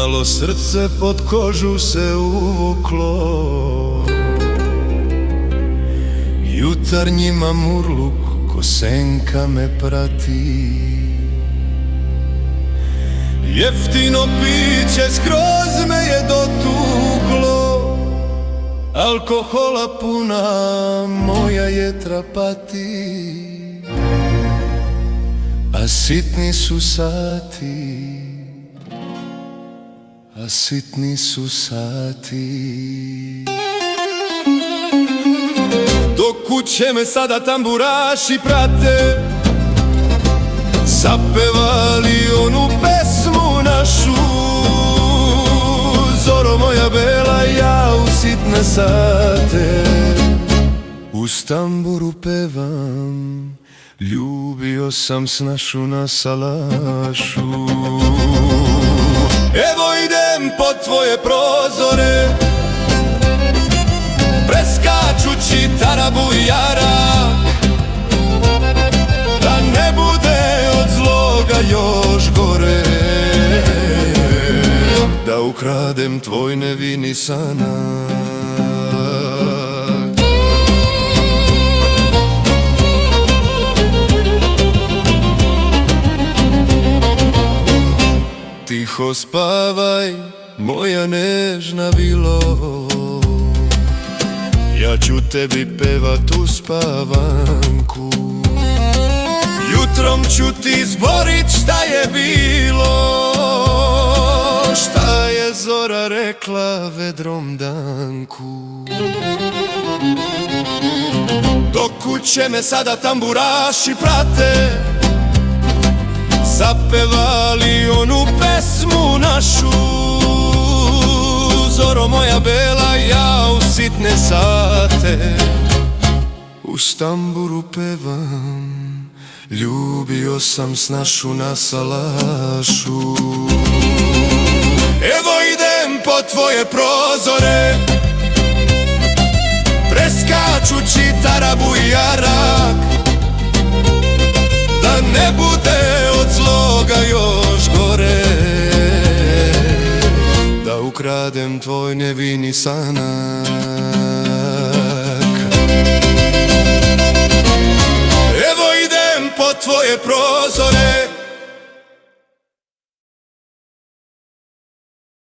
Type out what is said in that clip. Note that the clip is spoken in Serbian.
Malo srce pod kožu se uvuklo, jutarnjima murluk ko senka me prati. Jeftino piće skroz me je dotuklo, alkohola puna moja jetra pati. A sitni su sati, a sitni su sati. Do kuće me sada tamburaši prate, zapevali onu pesmu našu. Zoro moja bela, ja u sitne sate uz tamburu pevam, ljubio sam snašu na salašu. Evo idem pod tvoje prozore, preskačući tarabu i jarak, da ne bude od zloga još gore, da ukradem tvoj nevini sanak. Tiho spavaj, moja nežna vilo, ja ću tebi pevat u spavanku. Jutrom ću ti zborit šta je bilo, šta je zora rekla vedrom danku. Do kuće me sada tamburaši prate, zapevali onu pesmu našu. Zoro moja bela, ja u sitne sate uz tamburu pevam, ljubio sam snašu na salašu. Evo idem pod tvoje prozore, preskačući tarabu i jarak, da ne bude od zloga još gore, da ukradem tvoj nevini sanak. Evo idem pod tvoje prozore,